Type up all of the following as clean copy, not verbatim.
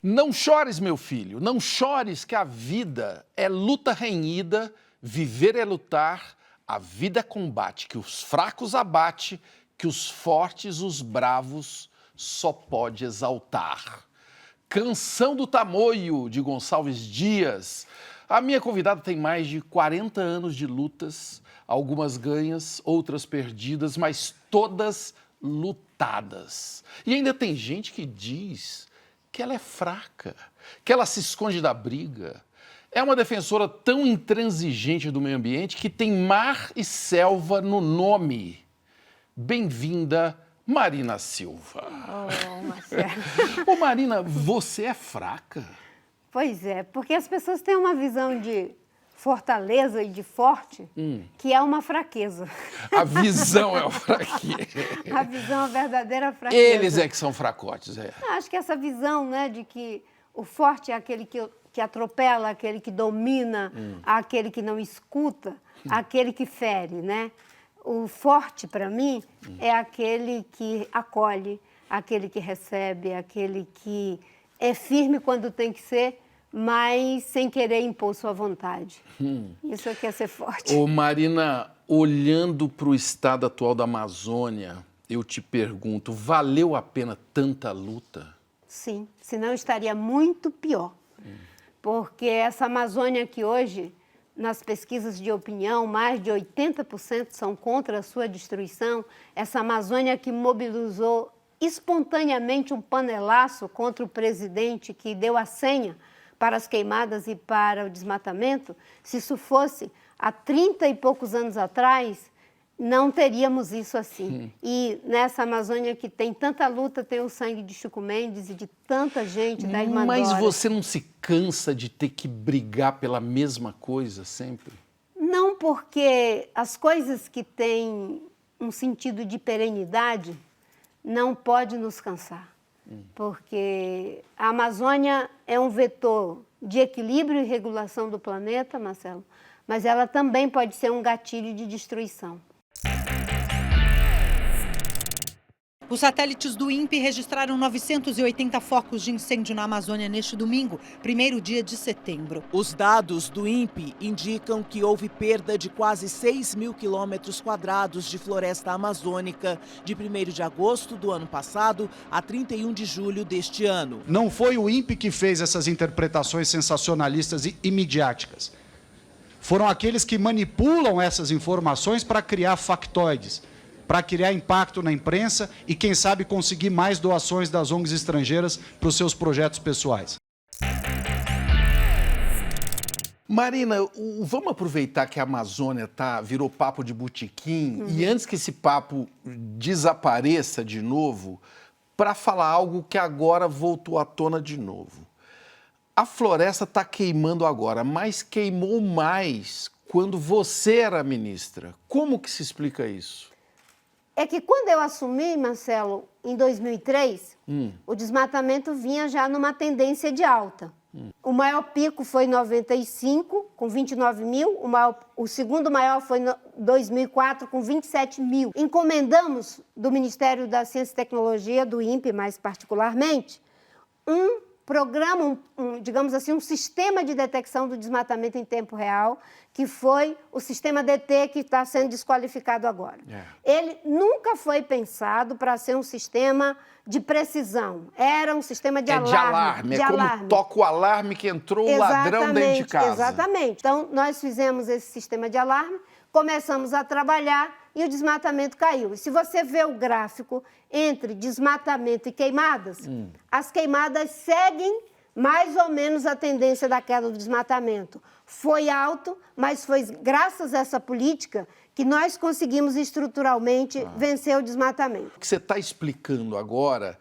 Não chores, meu filho, não chores, que a vida é luta renhida, viver é lutar, a vida é combate, que os fracos abate, que os fortes, os bravos, só pode exaltar. Canção do Tamoio, de Gonçalves Dias. A minha convidada tem mais de 40 anos de lutas, algumas ganhas, outras perdidas, mas todas lutadas. E ainda tem gente que diz que ela é fraca, que ela se esconde da briga. É uma defensora tão intransigente do meio ambiente que tem mar e selva no nome. Bem-vinda, Marina Silva. Oh, Marcelo. Ô, Marina, você é fraca? Pois é, porque as pessoas têm uma visão de fortaleza e de forte que é uma fraqueza. A visão é o fraqueza. A visão é a verdadeira fraqueza. Eles é que são fracotes, é. Acho que essa visão, né, de que o forte é aquele que atropela, aquele que domina, aquele que não escuta, aquele que fere, né? O forte, para mim, é aquele que acolhe, aquele que recebe, aquele que é firme quando tem que ser, mas sem querer impor sua vontade. Isso é que é ser forte. Ô, Marina, olhando para o estado atual da Amazônia, eu te pergunto, valeu a pena tanta luta? Sim, senão estaria muito pior. Porque essa Amazônia que hoje, nas pesquisas de opinião, mais de 80% são contra a sua destruição, essa Amazônia que mobilizou espontaneamente um panelaço contra o presidente que deu a senha para as queimadas e para o desmatamento, se isso fosse há 30 e poucos anos atrás, não teríamos isso assim. E nessa Amazônia que tem tanta luta, tem o sangue de Chico Mendes e de tanta gente da Irmã Mas Dora. você não se cansa de ter que brigar pela mesma coisa sempre? Não, porque as coisas que têm um sentido de perenidade não pode nos cansar. Porque a Amazônia é um vetor de equilíbrio e regulação do planeta, Marcelo, mas ela também pode ser um gatilho de destruição. Os satélites do INPE registraram 980 focos de incêndio na Amazônia neste domingo, primeiro dia de setembro. Os dados do INPE indicam que houve perda de quase 6 mil quilômetros quadrados de floresta amazônica de 1º de agosto do ano passado a 31 de julho deste ano. Não foi o INPE que fez essas interpretações sensacionalistas e midiáticas. Foram aqueles que manipulam essas informações para criar factoides, para criar impacto na imprensa e, quem sabe, conseguir mais doações das ONGs estrangeiras para os seus projetos pessoais. Marina, vamos aproveitar que a Amazônia virou papo de botequim e antes que esse papo desapareça de novo, para falar algo que agora voltou à tona de novo. A floresta está queimando agora, mas queimou mais quando você era ministra. Como que se explica isso? É que quando eu assumi, Marcelo, em 2003, o desmatamento vinha já numa tendência de alta. O maior pico foi em 95, com 29 mil, o segundo maior foi em 2004, com 27 mil. Encomendamos do Ministério da Ciência e Tecnologia, do INPE mais particularmente, um programa, digamos assim, um sistema de detecção do desmatamento em tempo real, que foi o sistema DT que está sendo desqualificado agora. Ele nunca foi pensado para ser um sistema de precisão, era um sistema de alarme. É como toca o alarme que entrou o ladrão dentro de casa. Exatamente. Então, nós fizemos esse sistema de alarme, começamos a trabalhar e o desmatamento caiu. E se você vê o gráfico entre desmatamento e queimadas, as queimadas seguem mais ou menos a tendência da queda do desmatamento. Foi alto, mas foi graças a essa política que nós conseguimos estruturalmente vencer o desmatamento. O que você está explicando agora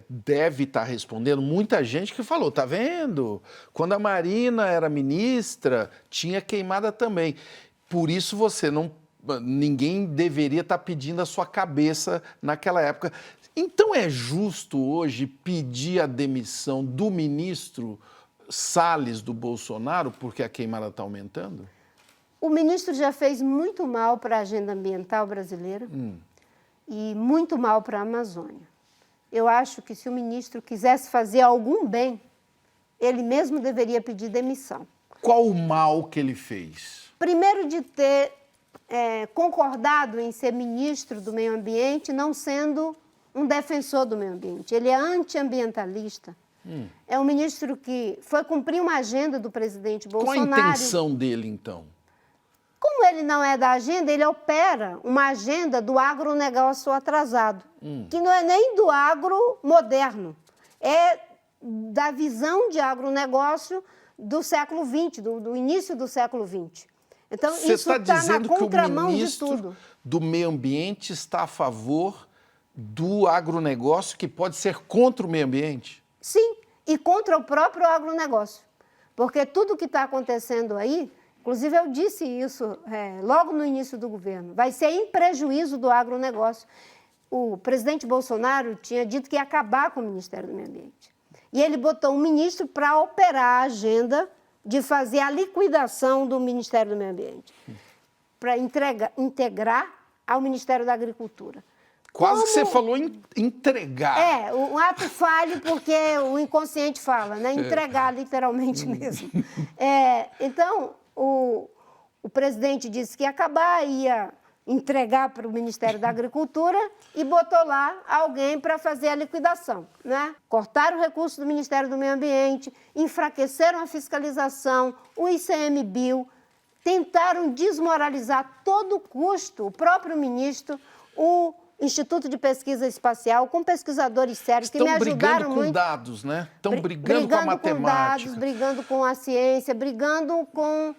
deve estar respondendo muita gente que falou, tá vendo? Quando a Marina era ministra, tinha queimada também. Por isso ninguém deveria estar pedindo a sua cabeça naquela época. Então é justo hoje pedir a demissão do ministro Salles do Bolsonaro porque a queimada está aumentando? O ministro já fez muito mal para a agenda ambiental brasileira e muito mal para a Amazônia. eu acho que se o ministro quisesse fazer algum bem, ele mesmo deveria pedir demissão. Qual o mal que ele fez? Primeiro, de ter concordado em ser ministro do meio ambiente, não sendo um defensor do meio ambiente. Ele é antiambientalista. É um ministro que foi cumprir uma agenda do presidente Bolsonaro. Qual a intenção dele, então? Como ele não é da agenda, ele opera uma agenda do agronegócio atrasado, que não é nem do agro moderno, é da visão de agronegócio do século XX, do início do século XX. Então, Você isso está está na dizendo que o contramão de ministro tudo. do meio ambiente está a favor do agronegócio que pode ser contra o meio ambiente? Sim, e contra o próprio agronegócio. Porque tudo que está acontecendo aí, inclusive eu disse isso logo no início do governo, vai ser em prejuízo do agronegócio. O presidente Bolsonaro tinha dito que ia acabar com o Ministério do Meio Ambiente. E ele botou um ministro para operar a agenda de fazer a liquidação do Ministério do Meio Ambiente, para integrar ao Ministério da Agricultura. Quase que você falou em entregar. Um ato falho, porque o inconsciente fala, né? Entregar, literalmente mesmo. Então, o presidente disse que ia acabar, ia entregar para o Ministério da Agricultura e botou lá alguém para fazer a liquidação, né? Cortaram o recurso do Ministério do Meio Ambiente, enfraqueceram a fiscalização, o ICMBio, tentaram desmoralizar todo o custo, o próprio ministro, o Instituto de Pesquisa Espacial, com pesquisadores sérios que me ajudaram muito. Estão brigando com dados, né? Estão brigando com a matemática. Com dados, brigando com a ciência, brigando com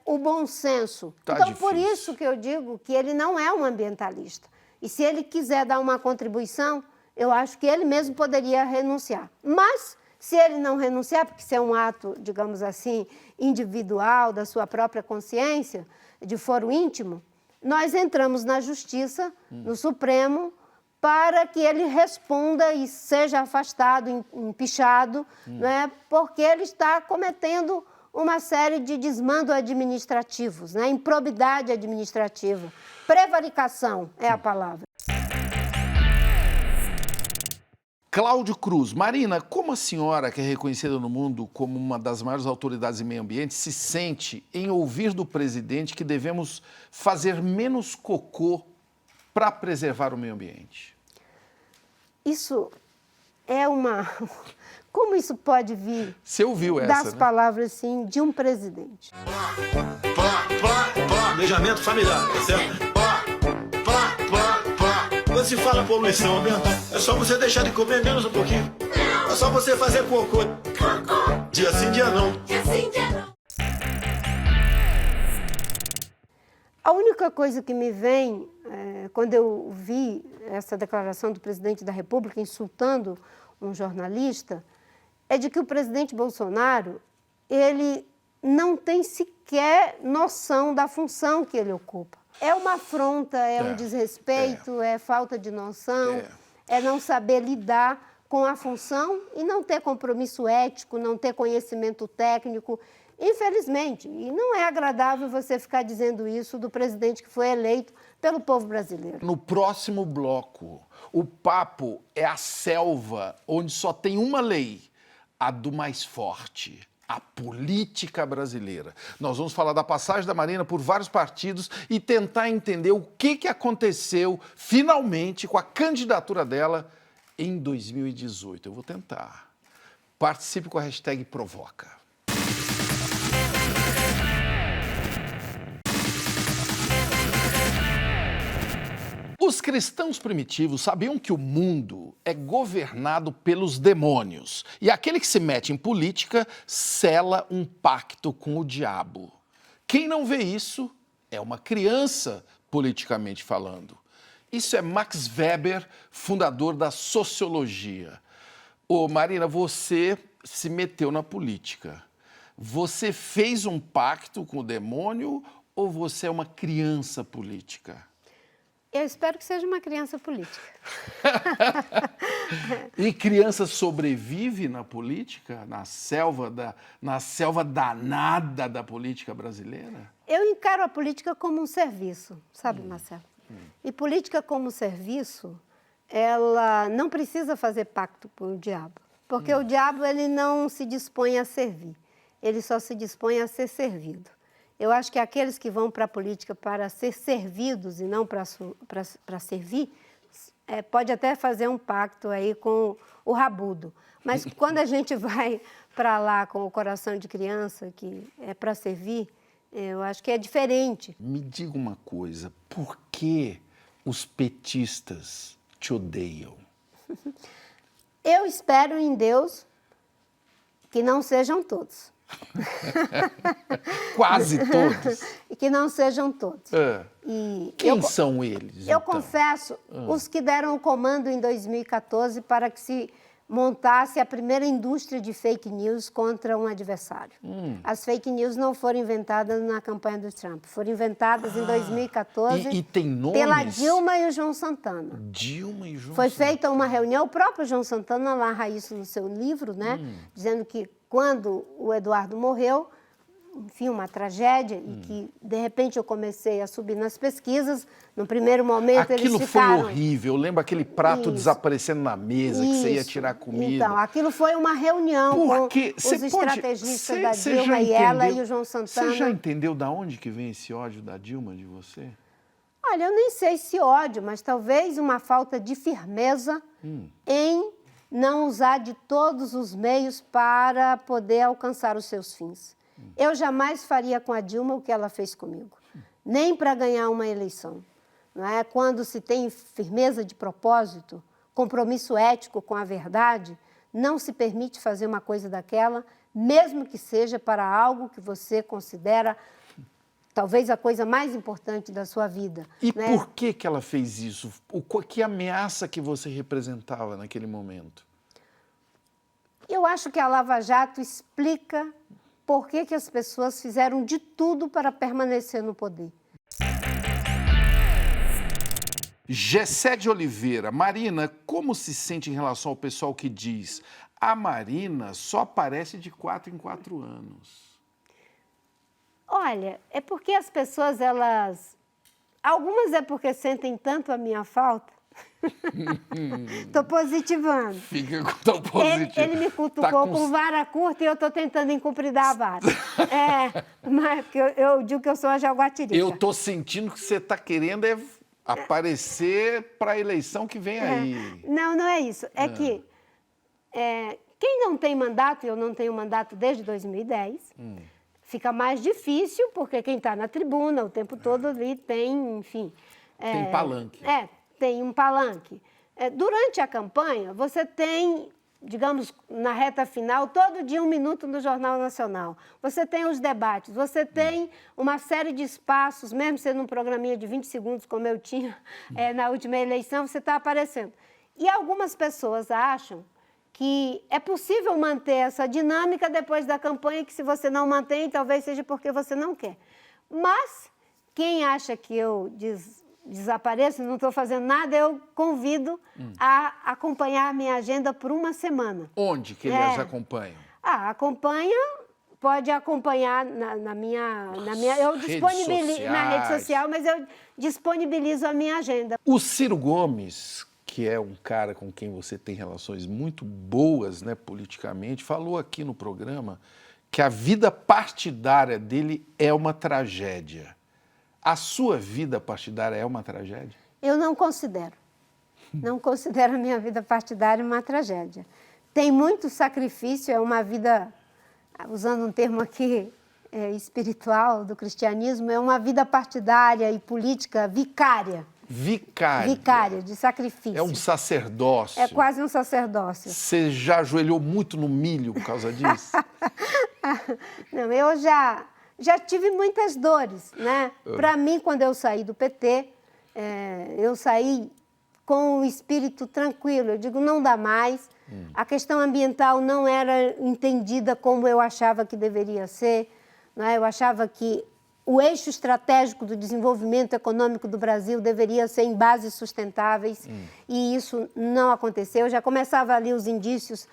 o bom senso. Tá então, difícil. Por isso que eu digo que ele não é um ambientalista. E se ele quiser dar uma contribuição, eu acho que ele mesmo poderia renunciar. Mas, se ele não renunciar, porque isso é um ato, digamos assim, individual, da sua própria consciência, de foro íntimo, nós entramos na Justiça, no Supremo, para que ele responda e seja afastado, empichado, né, porque ele está cometendo uma série de desmandos administrativos, né, improbidade administrativa. Prevaricação é a palavra. Cláudio Cruz. Marina, como a senhora, que é reconhecida no mundo como uma das maiores autoridades em meio ambiente, se sente em ouvir do presidente que devemos fazer menos cocô para preservar o meio ambiente? Isso é uma... Como isso pode vir Você ouviu essa, das né? palavras, assim, de um presidente? Planejamento familiar, tá certo? Quando se fala poluição ambiental, é só você deixar de comer menos um pouquinho. É só você fazer cocô. Dia sim, dia não. A única coisa que me vem, quando eu vi essa declaração do presidente da República insultando um jornalista, é de que o presidente Bolsonaro, ele não tem sequer noção da função que ele ocupa. É uma afronta, é um desrespeito, é falta de noção, é não saber lidar com a função e não ter compromisso ético, não ter conhecimento técnico, infelizmente. E não é agradável você ficar dizendo isso do presidente que foi eleito pelo povo brasileiro. No próximo bloco, o papo é a selva onde só tem uma lei, a do mais forte. A política brasileira. Nós vamos falar da passagem da Marina por vários partidos e tentar entender o que aconteceu finalmente com a candidatura dela em 2018. Eu vou tentar. Participe com a hashtag Provoca. Os cristãos primitivos sabiam que o mundo é governado pelos demônios e aquele que se mete em política sela um pacto com o diabo. Quem não vê isso é uma criança, politicamente falando. Isso é Max Weber, fundador da sociologia. Ô Marina, você se meteu na política. Você fez um pacto com o demônio ou você é uma criança política? Eu espero que seja uma criança política. E criança sobrevive na política, na selva danada da política brasileira? Eu encaro a política como um serviço, sabe, Marcelo? E política como serviço ela não precisa fazer pacto com o diabo, porque o diabo ele não se dispõe a servir, ele só se dispõe a ser servido. Eu acho que aqueles que vão para a política para ser servidos e não para servir, pode até fazer um pacto aí com o rabudo. Mas quando a gente vai para lá com o coração de criança, que é para servir, eu acho que é diferente. Me diga uma coisa, por que os petistas te odeiam? Eu espero em Deus que não sejam todos. Quase todos? E que não sejam todos. Quem são eles, Eu então? confesso, os que deram o comando em 2014 para que se montasse a primeira indústria de fake news contra um adversário. As fake news não foram inventadas na campanha do Trump, foram inventadas em 2014 e tem nomes? Pela Dilma e o João Santana. Dilma e João Foi Santana. feita uma reunião, o próprio João Santana narra isso no seu livro, né? Dizendo que quando o Eduardo morreu, enfim, uma tragédia, e que, de repente, eu comecei a subir nas pesquisas. No primeiro momento, Aquilo eles ficaram... foi horrível. Eu lembro aquele prato desaparecendo na mesa, que você ia tirar comida. Então, aquilo foi uma reunião com os estrategistas da Dilma e ela e o João Santana. Você já entendeu de onde que vem esse ódio da Dilma de você? Olha, eu nem sei se ódio, mas talvez uma falta de firmeza em não usar de todos os meios para poder alcançar os seus fins. Eu jamais faria com a Dilma o que ela fez comigo, nem para ganhar uma eleição. Não é? Quando se tem firmeza de propósito, compromisso ético com a verdade, não se permite fazer uma coisa daquela, mesmo que seja para algo que você considera talvez a coisa mais importante da sua vida. E né? por que ela fez isso? Que ameaça que você representava naquele momento? Eu acho que a Lava Jato explica por que as pessoas fizeram de tudo para permanecer no poder. Gessé de Oliveira. Marina, como se sente em relação ao pessoal que diz a Marina só aparece de 4 em 4 anos? Olha, é porque as pessoas, algumas é porque sentem tanto a minha falta. Estou positivando. Fica tão positivo. Ele me cutucou com vara curta e eu estou tentando encupridar a vara. Mas eu digo que eu sou a jaguatirica. Eu estou sentindo que você está querendo aparecer para a eleição que vem aí. Não, não é isso. É que quem não tem mandato, eu não tenho mandato desde 2010, fica mais difícil, porque quem está na tribuna o tempo todo ali tem, enfim... Tem palanque. Tem um palanque. Durante a campanha, você tem, digamos, na reta final, todo dia 1 minuto no Jornal Nacional. Você tem os debates, você tem uma série de espaços, mesmo sendo um programinha de 20 segundos, como eu tinha na última eleição, você está aparecendo. E algumas pessoas acham que é possível manter essa dinâmica depois da campanha, que se você não mantém, talvez seja porque você não quer. Mas quem acha que eu desapareço, não estou fazendo nada, eu convido a acompanhar a minha agenda por 1 semana. Onde que eles acompanham? Pode acompanhar na minha eu disponibilizo na rede social, mas eu disponibilizo a minha agenda. O Ciro Gomes, que é um cara com quem você tem relações muito boas, né, politicamente, falou aqui no programa que a vida partidária dele é uma tragédia. A sua vida partidária é uma tragédia? Eu não considero. Não considero a minha vida partidária uma tragédia. Tem muito sacrifício, é uma vida, usando um termo aqui espiritual do cristianismo, é uma vida partidária e política vicária. Vicária, de sacrifício. É um sacerdócio. É quase um sacerdócio. Você já ajoelhou muito no milho por causa disso? Não, eu já tive muitas dores, né? Para mim, quando eu saí do PT, eu saí com o espírito tranquilo. Eu digo, não dá mais. A questão ambiental não era entendida como eu achava que deveria ser. Né? Eu achava que o eixo estratégico do desenvolvimento econômico do Brasil deveria ser em bases sustentáveis, e isso não aconteceu. Eu já começava ali os indícios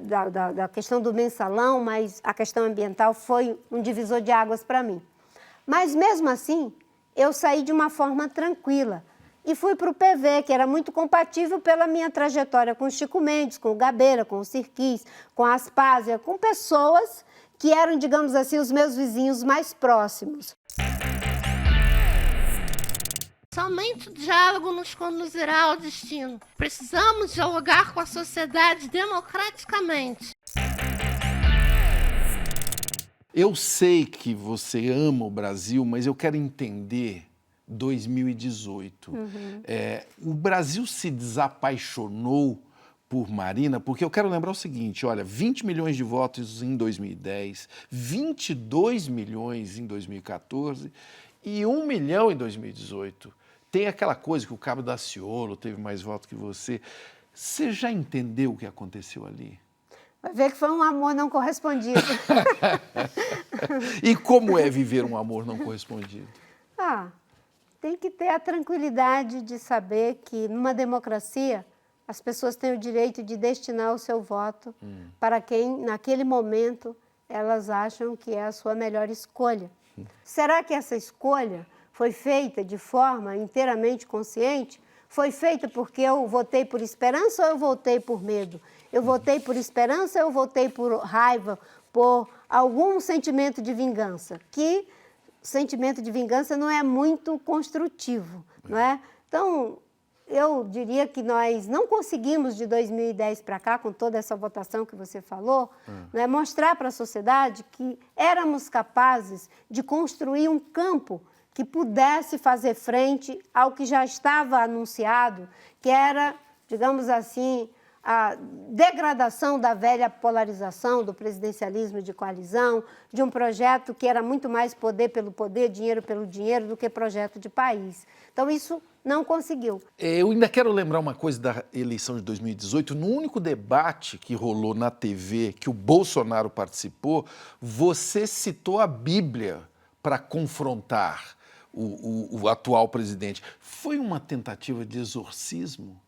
da questão do mensalão, mas a questão ambiental foi um divisor de águas para mim. Mas, mesmo assim, eu saí de uma forma tranquila. e fui para o PV, que era muito compatível pela minha trajetória com o Chico Mendes, com o Gabeira, com o Sirquis, com a Aspásia, com pessoas que eram, digamos assim, os meus vizinhos mais próximos. Somente o diálogo nos conduzirá ao destino. Precisamos dialogar com a sociedade democraticamente. Eu sei que você ama o Brasil, mas eu quero entender 2018. O Brasil se desapaixonou por Marina, porque eu quero lembrar o seguinte, olha, 20 milhões de votos em 2010, 22 milhões em 2014 e 1 milhão em 2018. Tem aquela coisa que o Cabo Daciolo teve mais votos que você. Você já entendeu o que aconteceu ali? Vai ver que foi um amor não correspondido. E como é viver um amor não correspondido? Tem que ter a tranquilidade de saber que, numa democracia, as pessoas têm o direito de destinar o seu voto para quem, naquele momento, elas acham que é a sua melhor escolha. Será que essa escolha foi feita de forma inteiramente consciente? Foi feita porque eu votei por esperança ou eu votei por medo? Eu votei por esperança ou eu votei por raiva, por algum sentimento de vingança? Que sentimento de vingança não é muito construtivo, não é? Então, eu diria que nós não conseguimos, de 2010 para cá, com toda essa votação que você falou, né, mostrar para a sociedade que éramos capazes de construir um campo que pudesse fazer frente ao que já estava anunciado, que era, digamos assim, a degradação da velha polarização, do presidencialismo de coalizão, de um projeto que era muito mais poder pelo poder, dinheiro pelo dinheiro, do que projeto de país. Então, isso não conseguiu. Eu ainda quero lembrar uma coisa da eleição de 2018. No único debate que rolou na TV, que o Bolsonaro participou, você citou a Bíblia para confrontar o atual presidente. Foi uma tentativa de exorcismo?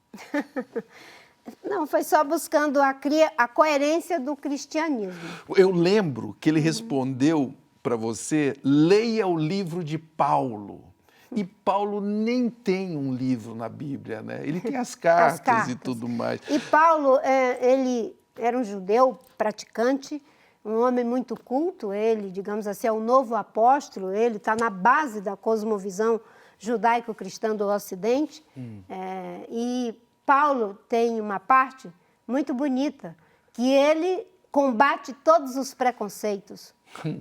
Não, foi só buscando a coerência do cristianismo. Eu lembro que ele respondeu para você, leia o livro de Paulo. E Paulo nem tem um livro na Bíblia, né? Ele tem as cartas e tudo mais. E Paulo, ele era um judeu praticante, um homem muito culto, ele, digamos assim, é o novo apóstolo, ele está na base da cosmovisão judaico-cristã do Ocidente. E Paulo tem uma parte muito bonita, que ele combate todos os preconceitos.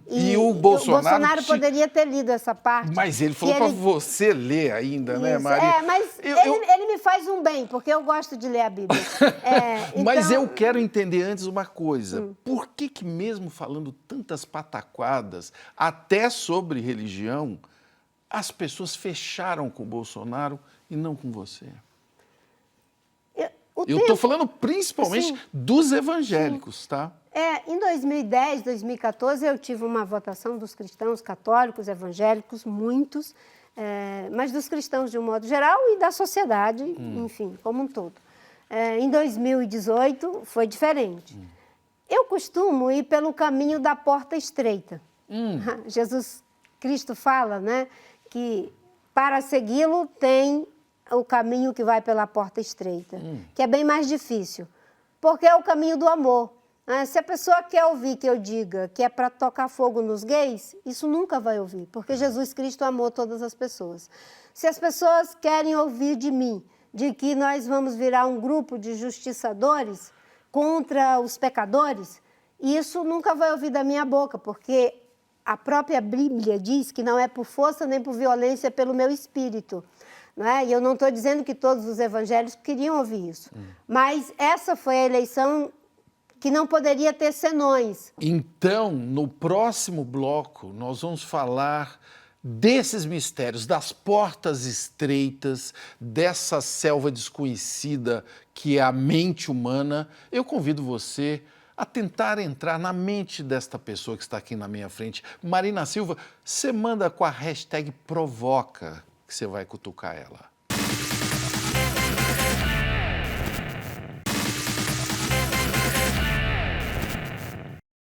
E o Bolsonaro poderia ter lido essa parte. Mas ele falou para você ler ainda, né, Maria? Mas ele me faz um bem, porque eu gosto de ler a Bíblia. Mas eu quero entender antes uma coisa. Por que mesmo falando tantas pataquadas, até sobre religião, as pessoas fecharam com o Bolsonaro e não com você? Eu estou falando principalmente dos evangélicos, tá? Em 2010, 2014, eu tive uma votação dos cristãos católicos, evangélicos, muitos, mas dos cristãos de um modo geral e da sociedade, enfim, como um todo. Em 2018, foi diferente. Eu costumo ir pelo caminho da porta estreita. Jesus Cristo fala, né, que para segui-lo tem o caminho que vai pela porta estreita, que é bem mais difícil, porque é o caminho do amor. Se a pessoa quer ouvir que eu diga que é para tocar fogo nos gays, isso nunca vai ouvir, porque Jesus Cristo amou todas as pessoas. Se as pessoas querem ouvir de mim, de que nós vamos virar um grupo de justiçadores contra os pecadores, isso nunca vai ouvir da minha boca, porque a própria Bíblia diz que não é por força nem por violência, é pelo meu espírito. Não é? E eu não estou dizendo que todos os evangélicos queriam ouvir isso, mas essa foi a eleição que não poderia ter senões. Então, no próximo bloco, nós vamos falar desses mistérios, das portas estreitas, dessa selva desconhecida que é a mente humana. Eu convido você a tentar entrar na mente desta pessoa que está aqui na minha frente. Marina Silva, você manda com a hashtag Provoca, que você vai cutucar ela.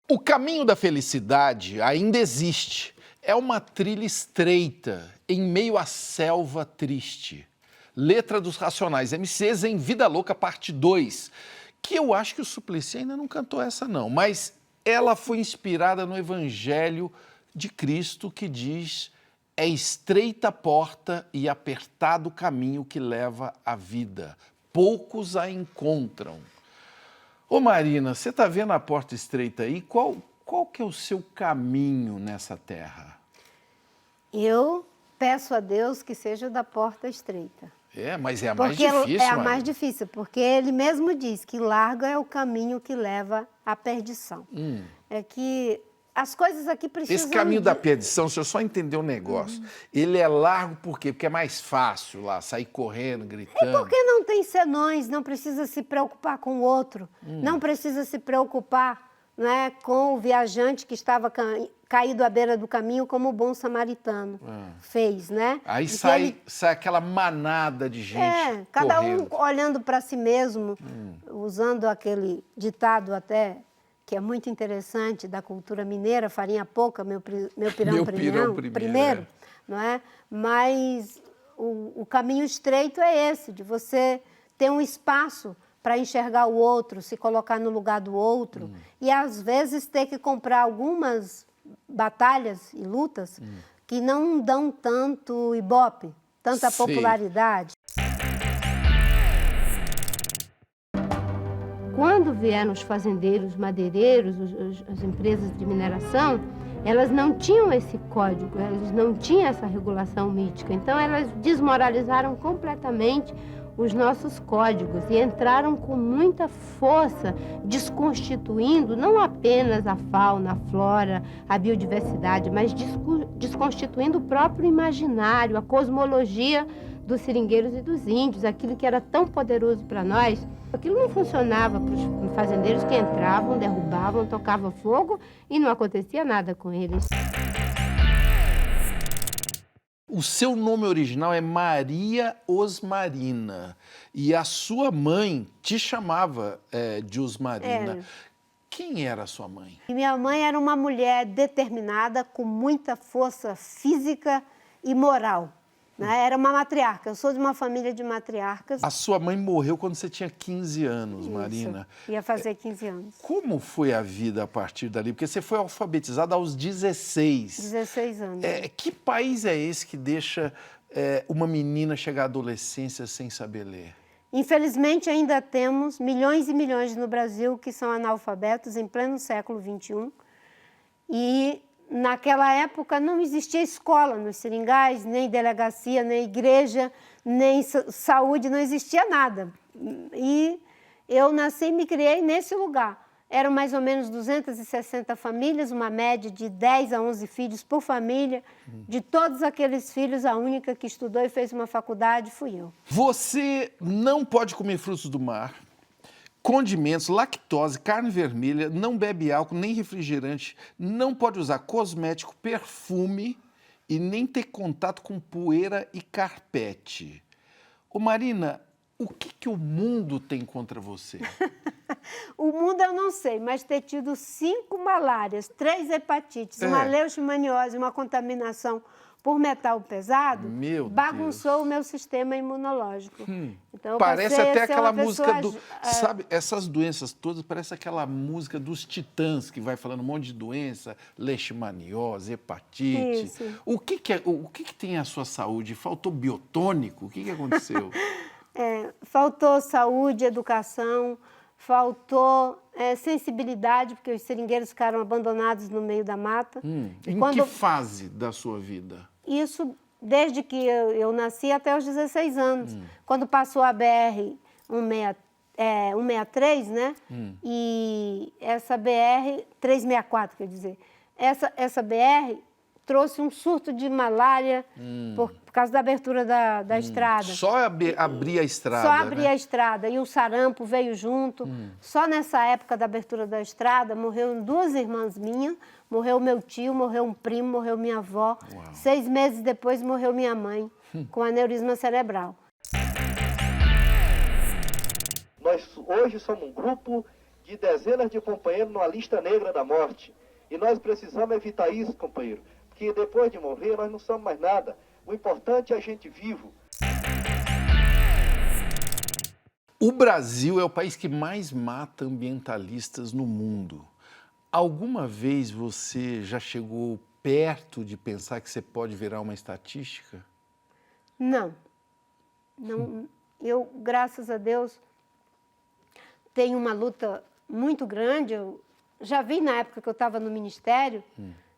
O caminho da felicidade ainda existe. É uma trilha estreita, em meio à selva triste. letra dos Racionais MCs em Vida Louca, parte 2, que eu acho que o Suplicy ainda não cantou essa não, mas ela foi inspirada no Evangelho de Cristo, que diz: é estreita a porta e apertado o caminho que leva à vida, poucos a encontram. Ô Marina, você está vendo a porta estreita aí? Qual que é o seu caminho nessa terra? Eu peço a Deus que seja da porta estreita. Mas é a mais difícil, É a Marina. mais difícil, porque ele mesmo diz que largo é o caminho que leva à perdição. É que as coisas aqui precisam... Esse caminho da perdição, se eu só entender o negócio, ele é largo por quê? Porque é mais fácil lá, sair correndo, gritando. E porque não tem senões, não precisa se preocupar com o outro, não precisa se preocupar, né, com o viajante que estava caído à beira do caminho, como o bom samaritano fez, né? Aí E que sai aquela manada de gente cada correndo. um olhando para si mesmo, usando aquele ditado até que é muito interessante da cultura mineira, farinha pouca, meu pirão primeiro, não é? Mas o caminho estreito é esse, de você ter um espaço para enxergar o outro, se colocar no lugar do outro, e às vezes ter que comprar algumas batalhas e lutas que não dão tanto ibope, tanta Sei. popularidade. Quando vieram os fazendeiros, madeireiros, as empresas de mineração, elas não tinham esse código, elas não tinham essa regulação mítica. Então, elas desmoralizaram completamente os nossos códigos e entraram com muita força, desconstituindo não apenas a fauna, a flora, a biodiversidade, mas desconstituindo o próprio imaginário, a cosmologia dos seringueiros e dos índios, aquilo que era tão poderoso para nós. Aquilo não funcionava para os fazendeiros que entravam, derrubavam, tocavam fogo e não acontecia nada com eles. O seu nome original é Maria Osmarina e a sua mãe te chamava de Osmarina. Quem era a sua mãe? E minha mãe era uma mulher determinada, com muita força física e moral. Né? Era uma matriarca, eu sou de uma família de matriarcas. A sua mãe morreu quando você tinha 15 anos, Marina. Ia fazer 15 anos. Como foi a vida a partir dali? Porque você foi alfabetizada aos 16. 16 anos. Que país é esse que deixa uma menina chegar à adolescência sem saber ler? Infelizmente, ainda temos milhões e milhões no Brasil que são analfabetos em pleno século XXI. E naquela época não existia escola nos seringais, nem delegacia, nem igreja, nem saúde, não existia nada. E eu nasci e me criei nesse lugar. Eram mais ou menos 260 famílias, uma média de 10 a 11 filhos por família. De todos aqueles filhos, a única que estudou e fez uma faculdade fui eu. Você não pode comer frutos do mar, condimentos, lactose, carne vermelha, não bebe álcool, nem refrigerante, não pode usar cosmético, perfume e nem ter contato com poeira e carpete. Ô Marina, o que o mundo tem contra você? O mundo eu não sei, mas ter tido 5 malárias, 3 hepatites, uma leishmaniose, uma contaminação por metal pesado, bagunçou o meu sistema imunológico. Então, parece até aquela música sabe, essas doenças todas, parece aquela música dos Titãs, que vai falando um monte de doença, leishmaniose, hepatite. Isso. O que tem a sua saúde? Faltou biotônico? O que aconteceu? Faltou saúde, educação, faltou sensibilidade, porque os seringueiros ficaram abandonados no meio da mata. Que fase da sua vida? Isso desde que eu nasci até os 16 anos. Quando passou a BR 163, né? E essa BR 364, quer dizer, essa BR trouxe um surto de malária por causa da abertura da estrada. Só abrir a estrada, Só abrir a estrada. E o sarampo veio junto. Só nessa época da abertura da estrada, morreram 2 irmãs minhas, morreu meu tio, morreu um primo, morreu minha avó. 6 meses depois morreu minha mãe, com aneurisma cerebral. Nós hoje somos um grupo de dezenas de companheiros numa lista negra da morte. E nós precisamos evitar isso, companheiro. Porque depois de morrer, nós não somos mais nada. O importante é a gente vivo. O Brasil é o país que mais mata ambientalistas no mundo. Alguma vez você já chegou perto de pensar que você pode virar uma estatística? Não. Eu, graças a Deus, tenho uma luta muito grande. Eu já vi na época que eu estava no Ministério,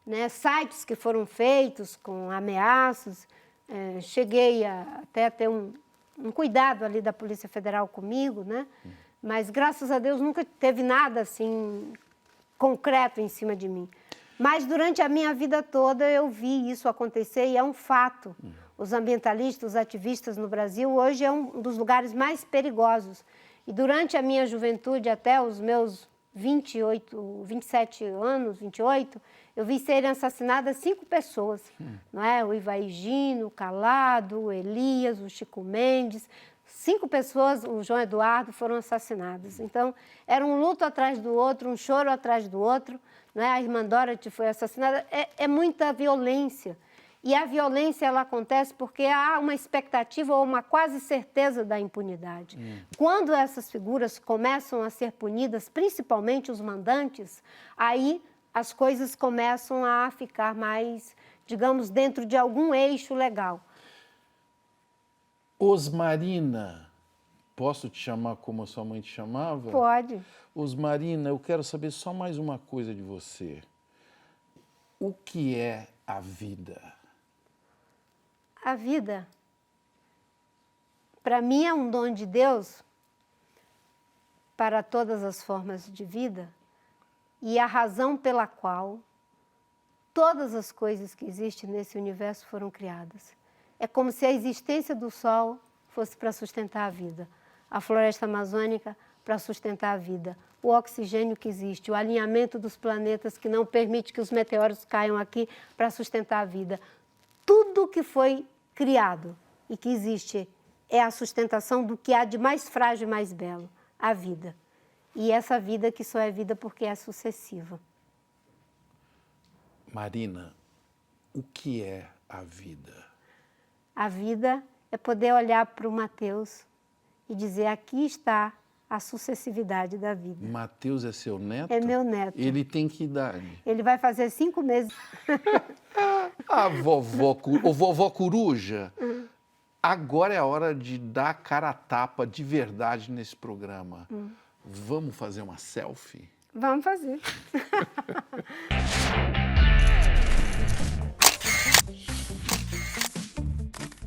né, sites que foram feitos com ameaças. Cheguei até a ter um cuidado ali da Polícia Federal comigo, né? Mas, graças a Deus, nunca teve nada assim concreto em cima de mim. Mas, durante a minha vida toda, eu vi isso acontecer e é um fato. Os ambientalistas, os ativistas no Brasil, hoje é um dos lugares mais perigosos. E, durante a minha juventude, até os meus 27 anos, 28, eu vi serem assassinadas 5 pessoas, não é? O Ivaí Gino, o Calado, o Elias, o Chico Mendes. 5 pessoas, o João Eduardo, foram assassinadas. Então, era um luto atrás do outro, um choro atrás do outro, não é? A irmã Dorothy foi assassinada. É muita violência. E a violência, ela acontece porque há uma expectativa ou uma quase certeza da impunidade. Quando essas figuras começam a ser punidas, principalmente os mandantes, aí as coisas começam a ficar mais, digamos, dentro de algum eixo legal. Osmarina, posso te chamar como a sua mãe te chamava? Pode. Osmarina, eu quero saber só mais uma coisa de você. O que é a vida? A vida, para mim, é um dom de Deus para todas as formas de vida e a razão pela qual todas as coisas que existem nesse universo foram criadas. É como se a existência do Sol fosse para sustentar a vida, a floresta amazônica para sustentar a vida, o oxigênio que existe, o alinhamento dos planetas que não permite que os meteoros caiam aqui para sustentar a vida. Tudo que foi criado e que existe é a sustentação do que há de mais frágil e mais belo, a vida. E essa vida que só é vida porque é sucessiva. Marina, o que é a vida? A vida é poder olhar para o Mateus e dizer, aqui está a sucessividade da vida. Mateus é seu neto? É meu neto. Ele tem que idade? Ele vai fazer 5 meses. A vovó Coruja, agora é a hora de dar a cara a tapa de verdade nesse programa. Vamos fazer uma selfie? Vamos fazer.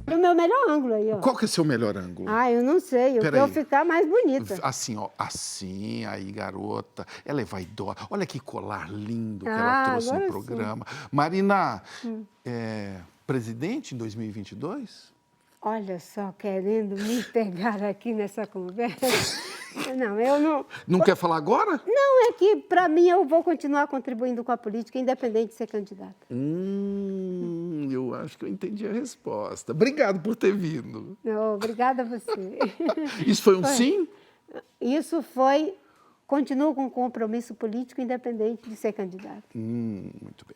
O meu melhor ângulo aí, ó. Qual que é o seu melhor ângulo? Ah, eu não sei. Eu quero ficar mais bonita. Assim, ó. Assim, aí, garota. Ela é vaidosa. Olha que colar lindo que ela trouxe no programa. Sim. Marina, presidente em 2022? Olha só, querendo me pegar aqui nessa conversa. Não, eu não... Não quer falar agora? Não, é que, para mim, eu vou continuar contribuindo com a política, independente de ser candidata. Eu acho que eu entendi a resposta. Obrigado por ter vindo. Obrigada a você. Isso foi um sim? Isso foi... Continuo com compromisso político, independente de ser candidata. Muito bem.